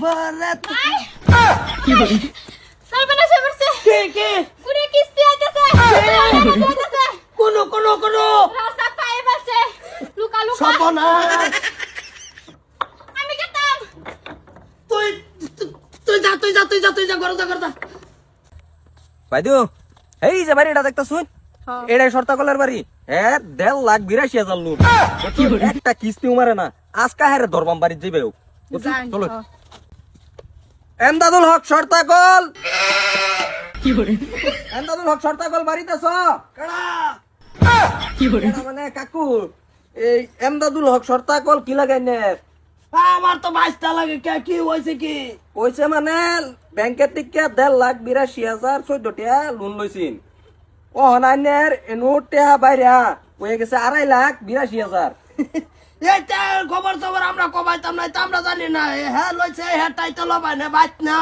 বাবারে কি বলি সর্বনাশ হইছে কে পুরো কিস্তি আইতাছে আইতাছে কোন রাস্তা পায়ে বসে লুকা সর্বনাশ আমি গেতাম তুই যা করদা ভাইদু এই যে বাড়িটা দেখতে শুন এটাই শর্তাকলের বাড়ি হ্যাঁ 1,82,000 লুট একটা কিস্তি উমারে না আজকা হারে ধরবাম বাড়ি যাবে চলো এমদাদুল হক শর্তাকল কি বলি এমদাদুল হক শর্তাকল বাড়িতে আছো কি বলি মানে কাকু এই এমদাদুল হক শর্তাকল কি লাগাই নে আমার তো 22টা লাগে কি হইছে কি কইছে মানে ব্যাংকের থেকে 1,82,000 টাকা লোন লইছিন ও হনাইনের নোট টাকা বাইরা হয়ে গেছে 2,82,000 এইটা খবর আমরা কমাইতাম না তা আমরা জানি না হ্যাঁ লইছে হ্যাঁ তাই তো লবাই না বাইত না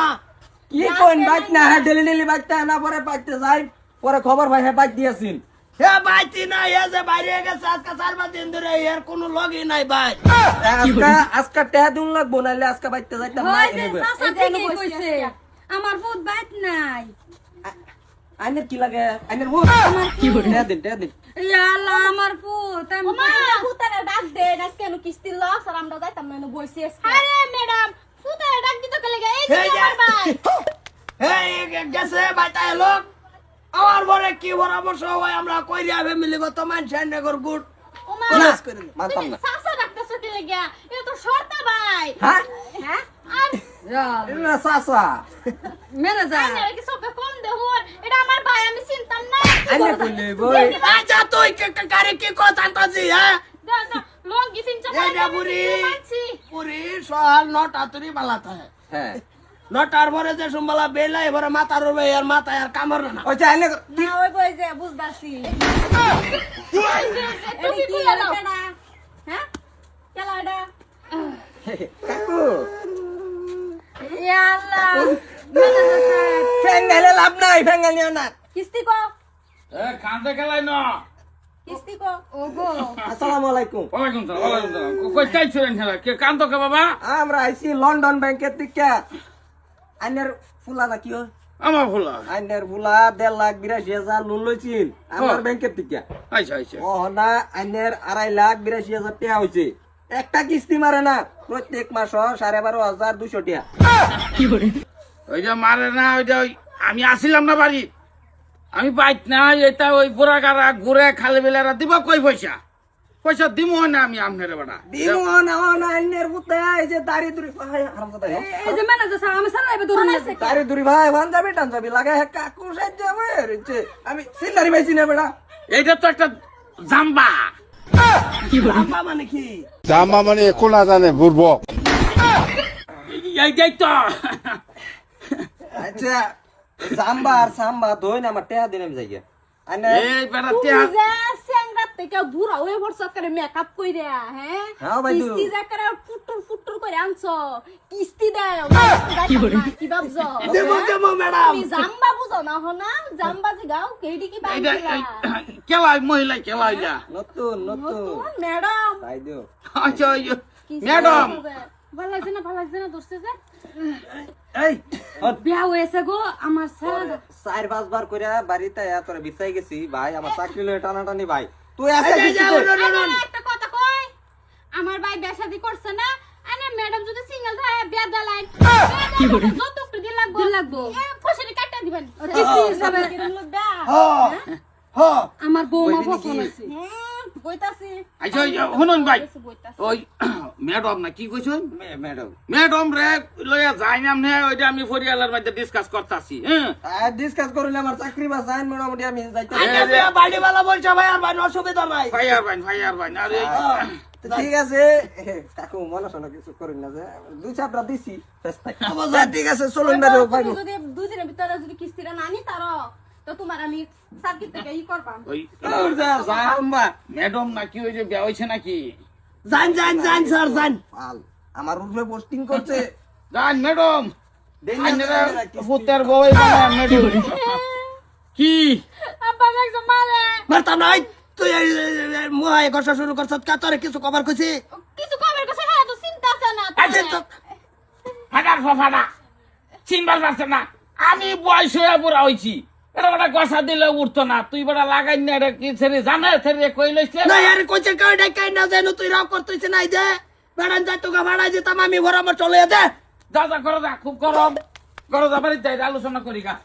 কি কইন বাইত না হ্যাঁ ডেলি বাইতে না পরে বাইতে যাই পরে খবর ভাই হ্যাঁ বাইত দিয়েছিন হ্যাঁ বাইতি না যে বাইরে গেছে আজকে 4-5 দিন ধরে এর কোনো লগই নাই ভাই আজকা টাকা দিন লাগবো নাইলে আজকে বাইতে যাইতাম না এনেবে কইছে আমার ভূত বাইত নাই আইনের কি লাগে আইনের ভূত কি বলি টাকা দিন ইয়া আল্লাহ আমার ভূত আমি ভূতারে ডাক দে আজকে কেন কিস্তি লস আর আমরা যাইতাম না বইছি আরে ম্যাডাম ভূতারে ডাক দিতে কে লাগে এই যে আমার ভাই এই গেছে বাইতা লোক আমার বরে কি পরামর্শ হয় আমরা কইরা ফ্যামিলি গত মানুষ নেগর গুড ওমা ক্লাস করে মানতাম না সাসা ডাকতেছ কি লাগা এ তো শর্তা ভাই হ্যাঁ হ্যাঁ আর না সাসা ম্যানেজার আরে কি সব কম দে হন এটা আমার ভাই আমি চিনতাম না আইনে কইলে বই আচ্ছা তুই কারে কি কথা আনতাছি হ্যাঁ দাদা লং গিফিন চাপা এই না পুরি সহাল নটা তুরি বালাতা হ্যাঁ নটার পরে যে সম্বালা বেলা এবারে মাথার রবে আর মাথায় আর কামড় না ওই যে আইনে না ওই বই যে বুঝবাসি এই কি দাও হ্যাঁ কেলা এটা কাকু ইয়া আল্লাহ ম্যানেজার সাহেব ফেঙ্গালে লাভ নাই ফেঙ্গাল নিও না কিস্তি কো কান্দে খেলাই না কিস্তি কো ওগো আসসালামু আলাইকুম ওয়ালাইকুম সালাম কই চাইছিলেন খেলা কে কান্দো কে বাবা আমরা আইছি লন্ডন ব্যাংকের থেকে আইনের ফুলা না কি হয় আমার ভোলা আইনের ফুলা 1,82,000 লোন লইছিন আমার ব্যাংকের থেকে আচ্ছা আচ্ছা ও না আইনের 2,82,000 টাকা হইছে একটা কিস্তি মারে না প্রত্যেক মাস 12,500 টাকা কি বলি ওই যে মারে না ওই যে আমি আসিলাম না বাড়ি আমি বাইত না এটা ওই বুড়া গাড়া ঘুরে খালি বেলারা দিব কই পয়সা পয়সা দিব না আমি আপনার বেটা দিমু না আইনের পুতে এই যে দাড়ি দুরি ভাই হারামজাদা এই যে ম্যানেজার সাহেব আমি সারাইবে ধরুন আছে দাড়ি দুরি ভাই পাঞ্জাবি টাঞ্জাবি লাগে হে কাকু সাজ্জাবে রে আমি সিলারি পাইছি না বেটা এইটা তো একটা জাম্বা কি বলি আব্বা মানে কি জামা মানে কোনা জানে বুড়বো এইটাই তো আচ্ছা জাম্বা আর সাম্বা দই না আমার টাকা দিন আমি যাই আইনে এই বেটা তুই যে স্যাংরাত থেকে বুড়া ওই বছর করে মেকআপ কইরা হ্যাঁ হ্যাঁ ভাই কিস্তি যা করে ফুটুর করে আনছো কিস্তি দেয় কি ভাবছো দেবো ম্যাডাম তুমি জাম্বা বুঝো না হনা জাম্বা যে গাও কেডি কি এইটা বাংলা খেলাই মহিলা খেলাই যা নতুন ম্যাডাম তাই দিও আচ্ছা ওই যে, ম্যাডাম ভালো লাগছে না দোস্তে যে এই বিয়া হয়েছে গো আমার ছেলে 4-5 বার করে বাড়িতে তোরে বিছাই গেছি ভাই আমার চাকরি লয়ে টানাটানি ভাই তুই আছে এই যে, একটা কথা কই আমার ভাই বিয়া শাদি করছে না আরে ম্যাডাম যদি সিঙ্গেল থাকে বিয়া দালাইন কি বলে? যত উপরে দিন লাগবো ফসলি কাটা দিবেন কিস্তি হিসাবে হ আমার বউমা কইবি পছন্দ নাকি? আছে কইতাছি আচ্ছা ওই যে, শুনুন ভাই ওই ম্যাডাম না কি কইছেন ম্যাডাম ম্যাডাম রে লইয়া যাই না আমনে ওইটা আমি ফরিয়ালার মধ্যে ডিসকাস করতাছি হ্যাঁ আর ডিসকাস করলে আমার চাকরি বা সাইন মোটামুটি আমি যাইতে বাড়িওয়ালা বলছে ভাই আর ভাই অসুবিধা নাই ফায়ার বাইন আরে তো ঠিক আছে কাকু মনে শোনা কিছু করেন না যে দুই চাপড়া দিছি ঠিক আছে চলুন না ভাই যদি দুই দিনের ভিতরে যদি কিস্তিটা না নি তার তো তোমার আমি সার্কিট থেকে ই করবাম ওই জাম্বা ম্যাডাম না কি ওই যে বিয়া হইছে নাকি জান স্যার জান পাল আমার রূপে পোস্টিং করছে জান ম্যাডাম আইনারা কি পুত্রের বউই বানায় ম্যাডাম কি আব্বা দেখছো মারে মারতাম নাই তুই মুহায় কথা শুরু করছত কা তোরে কিছু কভার কইছি কিছু কমের কাছে হ্যাঁ তো চিন্তা আছে না আচ্ছা তো হাঁটা আমার ফাফাটা চিনবার পারছে না আমি বয়স হয়ে বুড়া হয়েছি এটা বেটা গসা দিলে উঠতো না তুই বেটা লাগাই না এটা কি ছেড়ে জানে ছেড়ে কই লইছে না আরে কইছে কই ডাকাই না জানো তুই রাও করতেছ না এই যে বেড়ান যা তোকে ভাড়া দিতাম আমি ঘরে আমার চলে দে যা যা করো যা খুব গরম করো যা বাড়ি যাই আলোচনা করি গা